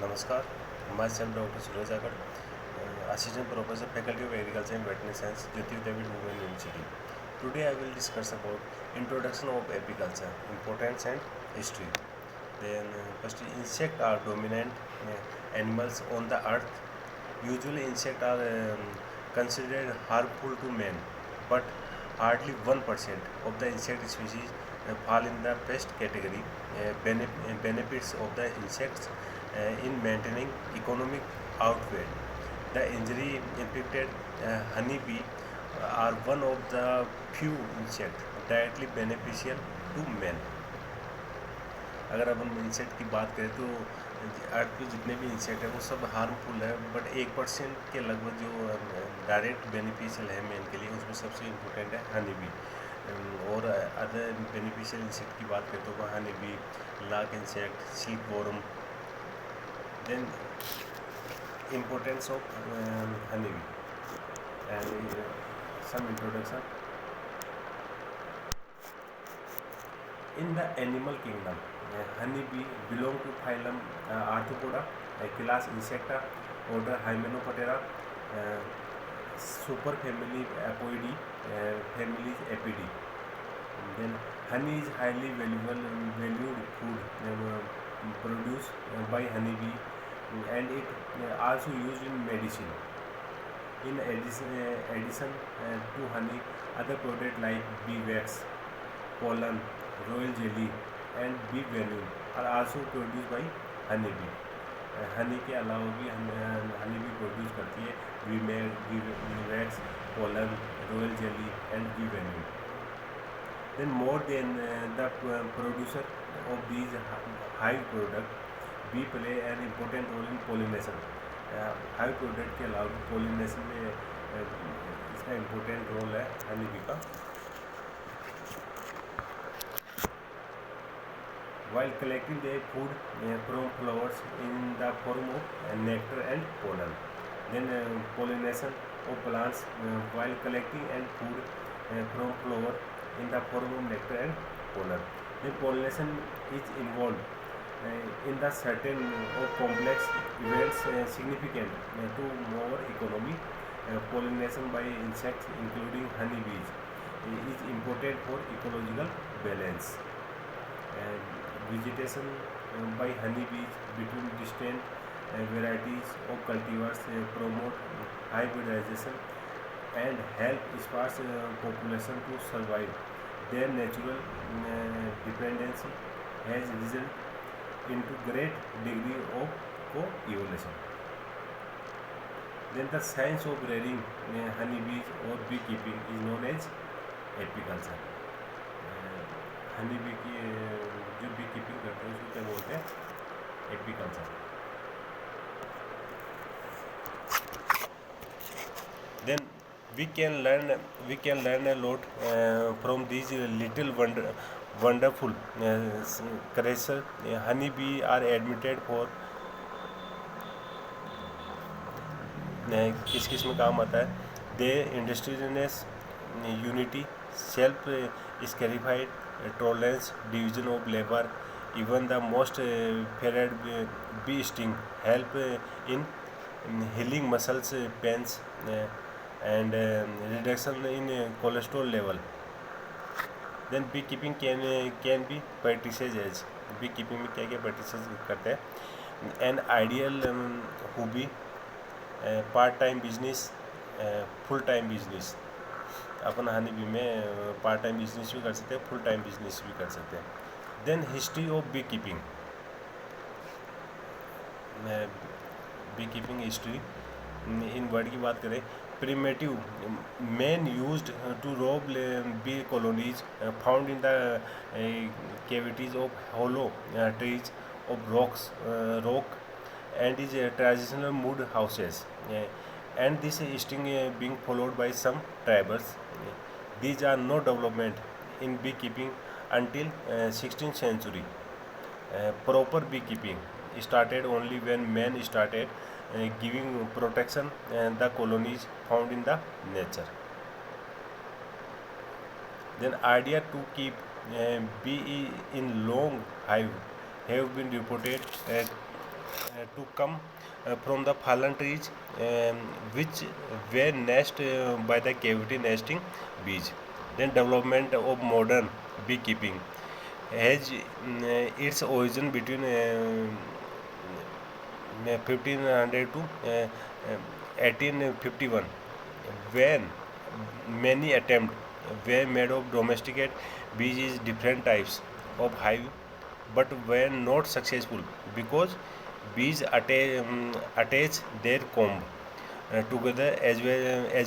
Namaskar, myself Dr. Suraj Agar, Assistant Professor, Faculty of Agriculture and Veterinary Science, Jyoti David Women University. Today I will discuss about introduction of apiculture, importance and history. Then first, insects are dominant animals on the earth. Usually insects are considered harmful to man, but hardly 1% of the insect species fall in the pest category. Benefits of the insects in maintaining economic outweigh the injury inflicted. Honeybee are one of the few insects directly beneficial to man. अगर अब हम insect की बात करें तो अर्थ पे जितने भी इंसेक्ट हैं वो सब हार्मफुल है, बट 1% के लगभग जो डायरेक्ट बेनिफिशियल है मैन के लिए, उसमें सबसे इम्पोर्टेंट है हनी बी। और अदर बेनिफिशियल इंसेक्ट की बात करें तो honey bee, lac insect, silk worm. Then importance of honey bee and some introduction in the animal kingdom. Honeybee belong to phylum Arthropoda, class Insecta, order Hymenoptera, superfamily Apoidae, family Apidae. Then honey is highly valued food produced by honeybee, and it also used in medicine. In addition to honey, other products like bee wax, pollen, royal jelly and bee venom are also produced by honey bee. Honey के अलावा भी honey bee produce करती है bee wax, pollen, royal jelly and bee venom. Then more than the producer of these hive product, bee play an important role in pollination. hive product के अलावा pollination में इसका important role है honey B का. While collecting their food from flowers in the form of nectar and pollen. Then pollination of plants while collecting and food from flower in the form of nectar and pollen. Then pollination is involved in the certain of complex events significant to our economy. Pollination by insects including honeybees is important for ecological balance. Vegetation by honeybees between distant varieties of cultivars promote hybridization and help sparse population to survive. Their natural dependency has resulted into great degree of co-evolution. Then the science of rearing honeybees or beekeeping is known as apiculture. Honey bee की जो B keeping करते हैं उसको क्या बोलते हैं? Apiculture. Then we can learn a lot from these little wonderful creatures. Honey bee are admitted for किस किस में काम आता है? The industriousness, unity, self sacrificed, tolerance, division of labor. Even the most feared bee sting help in healing muscles pains and reduction in cholesterol level. Then beekeeping can be practiced as beekeeping में क्या क्या practices करते हैं? An ideal hobby, part time business, full time business. Upon honey bee में part time business भी कर सकते हैं, फुल टाइम बिजनेस भी कर सकते हैं. Then history of bee keeping history in world की बात करें, primitive man used to rob bee colonies found in the cavities of hollow trees of rock and is traditional wood houses. And this sting being followed by some tribes. These are no development in beekeeping until 16th century. Proper beekeeping started only when men started giving protection the colonies found in the nature. Then idea to keep bee in long hive have been reported to come from the fallen trees, which were nested by the cavity nesting bees. Then development of modern beekeeping has its origin between 1500 to 1851, when many attempts were made of domesticate bees different types of hive, but were not successful because bees attach their comb together as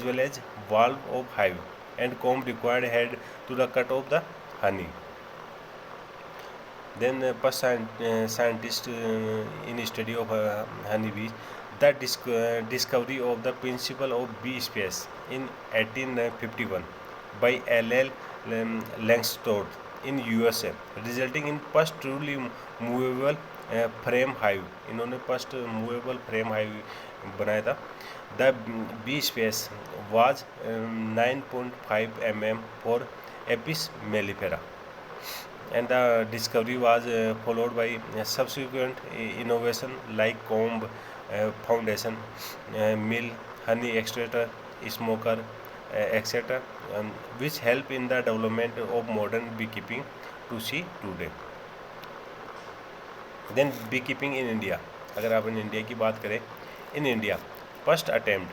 well as valve of hive, and comb required head to the cut of the honey. Then first scientist in study of honeybees, the discovery of the principle of bee space in 1851 by L.L. Langstroth in USA, resulting in first truly movable frame hive. इन्होंने first movable frame hive बनाया था. The bee space was 9.5 mm for Apis mellifera, and the discovery was followed by subsequent innovation like comb foundation, mill, honey extractor, smoker, etc., which help in the development of modern beekeeping to see today. Then beekeeping in India, अगर आप in India की बात करें, in India first attempt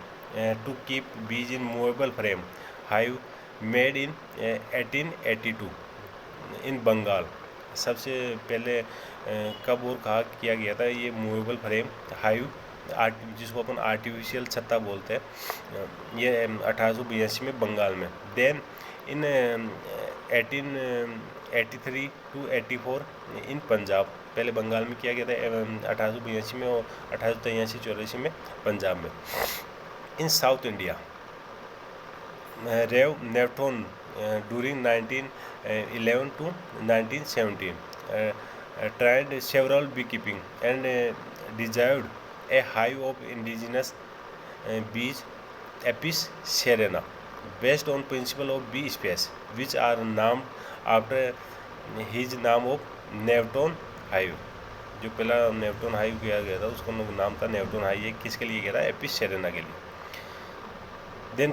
to keep bees in movable frame hive made in 1882 इन बंगाल. सबसे पहले कब और कहाँ किया गया था ये मूवेबल फ्रेम हाइव, जिसको अपन आर्टिफिशियल छत्ता बोलते हैं, ये 1882 में बंगाल में. देन इन 1883 टू 84 इन पंजाब, पहले बंगाल में किया गया था 1882 में और 1883-84 में पंजाब में. In South India Rev Newton during 1911 to 1917 tried several beekeeping and desired a hive of indigenous bees Apis cerana based on principle of bee space, which are named after his name of Newton hive. जो पहला नेवटोन hive किया गया था उसका नाम था नेवटोन hive. ये किसके लिए किया था? एपिस सेरेना के लिए. Then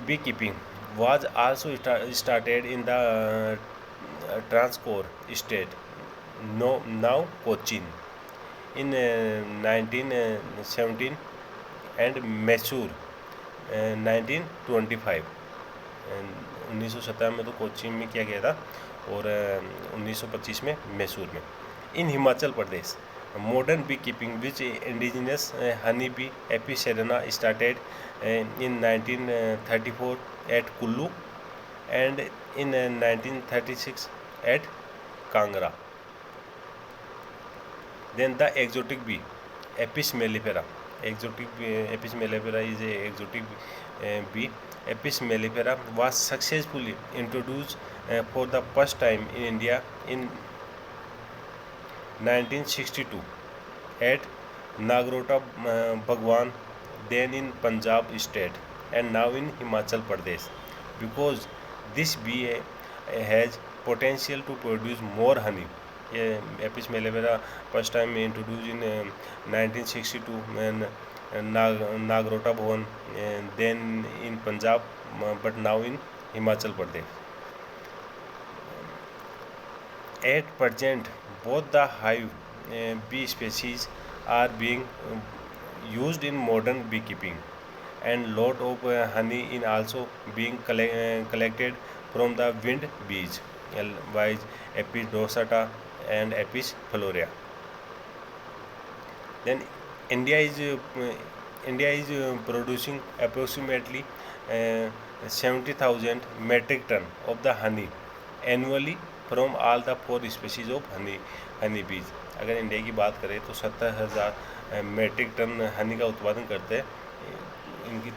beekeeping was also started in the Transcore state, now Cochin, in 1917 and Mysore 1925. 1917 में तो कोचीन में किया गया था और 1925 में मैसूर में. इन Himachal Pradesh modern beekeeping which indigenous honey bee Apis cerana started in 1934 at Kullu and in 1936 at Kangra. Then the exotic bee Apis mellifera. Apis mellifera is a exotic bee. Apis mellifera was successfully introduced for the first time in India in 1962 at Nagrota Bhagwan, then in Punjab state and now in Himachal Pradesh, because this bee has potential to produce more honey. ये Apis mellifera first time introduced in 1962 and Nagrota Bhavan, and then in Punjab, but now in Himachal Pradesh. At present, both the hive bee species are being used in modern beekeeping, and lot of honey is also being collected from the wind bees, like Apis dorsata and Apis florea. Then India is producing approximately 70,000 metric ton of the honey annually from all the 4 species of honey bees. अगर India की बात करें तो 70,000 metric ton Honey का उत्पादन करते हैं इनकी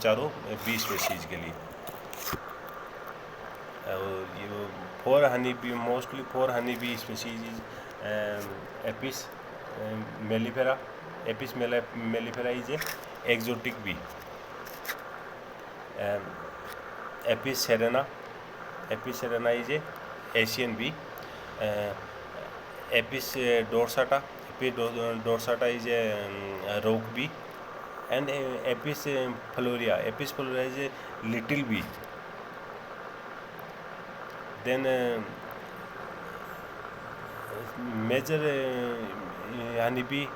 चारों बी स्पेसीज के लिए. और ये 4 honey bee, mostly 4 honey bee species is Apis mellifera. Apis mellifera is a exotic bee. Apis cerana is a Asian bee. Apis dorsata P. dorsata is a rock bee, and Apis florea. Apis florea is a little bee. Then major honeybee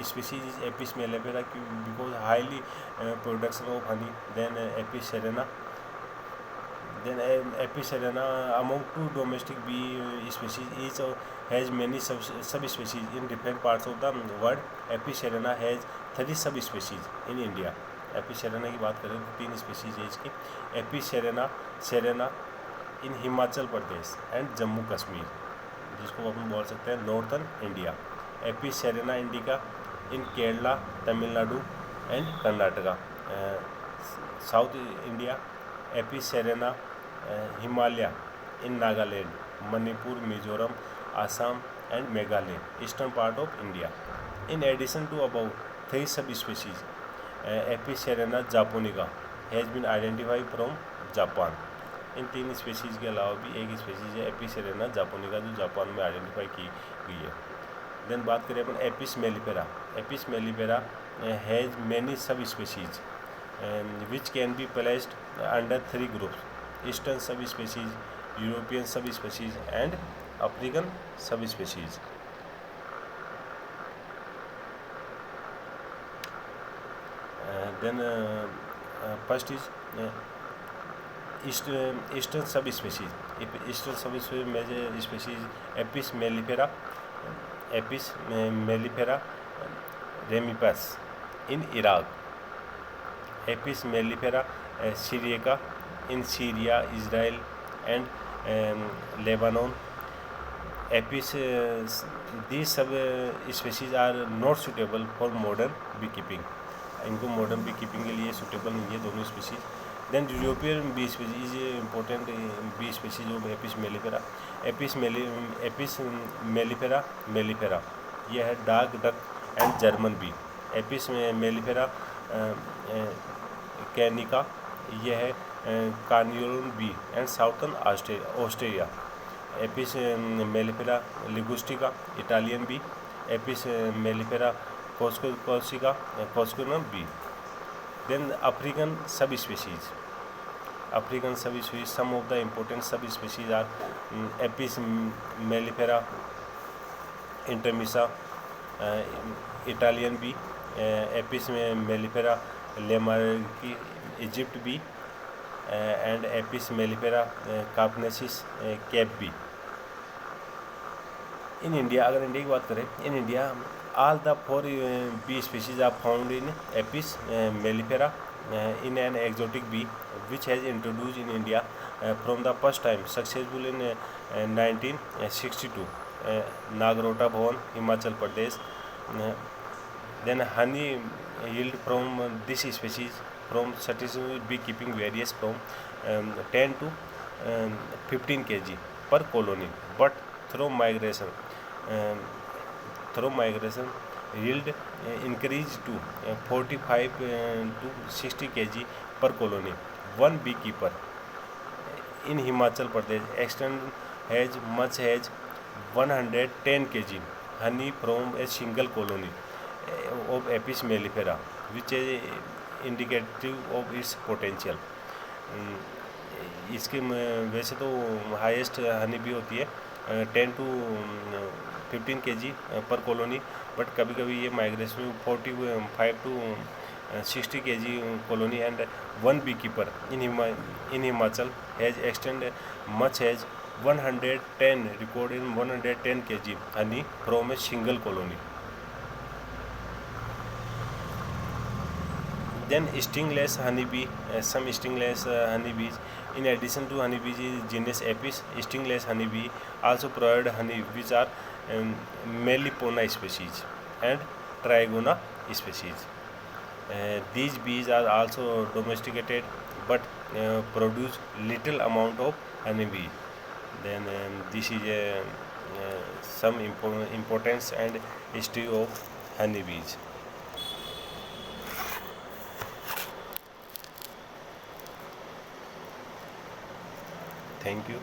species is Apis mellifera because highly production of honey. Then Apis serena. Then Apis serena, among two domestic bee species, each has many subspecies in different parts of the world. Apis serena has 30 subspecies in India. Apis serena की बात करें तो 3 species है इसकी. Apis serena in Himachal Pradesh and Jammu Kashmir, जिसको अपन बोल सकते हैं northern India. Apis serena indica in Kerala, Tamil Nadu and Karnataka. South India Apis serena Himalaya in Nagaland, Manipur, Mizoram, Assam and Meghalaya, eastern part of India. In addition to about 3 subspecies, Apis serena japonica has been identified from Japan. In 3 species के अलावा भी एक species है Apis serena japonica जो Japan में identify की गई है. देन बात करें अपन Apis mellifera. Apis mellifera has many subspecies which can be placed under 3 groups: Eastern subspecies, European subspecies and African subspecies. Then first is Eastern subspecies. Eastern subspecies major species Apis mellifera, Apis mellifera ramipus in Iraq, Apis mellifera syriaca in Syria, Israel and Lebanon. Apis these species are not suitable for modern beekeeping. इनको modern beekeeping के लिए suitable नहीं है दोनों species. Then European bee species important bee species of Apis mellifera. Apis mellifera ये है dark duck and German bee. Apis mellifera carnica ये है Carniolan bee and southern Australia. Apis mellifera ligustica Italian bee. Apis mellifera Coscunum bee. Then African subspecies. Some of the important subspecies are Apis mellifera intermissa, Italian bee, Apis mellifera Lamarcki, Egypt bee, and Apis mellifera Carpnesis, Cape bee. In India, अगर India की बात करें, in India all the 4 bee species are found in Apis mellifera in an exotic bee which has introduced in India from the first time successful in 1962, Nagrota Bhavan, Himachal Pradesh. Then honey yield from this species from successful beekeeping varies from 10 to 15 kg per colony, but through migration yield increased to 45 to 60 kg per colony. One beekeeper in Himachal Pradesh extend has much as 110 kg honey from a single colony of Apis mellifera, which is indicative of its potential. इसके वैसे तो highest Honey भी होती है 10 to 15 kg पर colony, but कभी कभी ये migration 45 to 60 kg colony. And one bee keeper in Himachal has extend much as 110 record in 110 kg honey from a single colony. Then stingless honeybee, some stingless honeybees. In addition to honeybees, genus Apis, stingless honeybee also provide honey, which are Melipona species and Trigona species. These bees are also domesticated, but produce little amount of honeybee. Then this is some importance and history of honeybees. Thank you.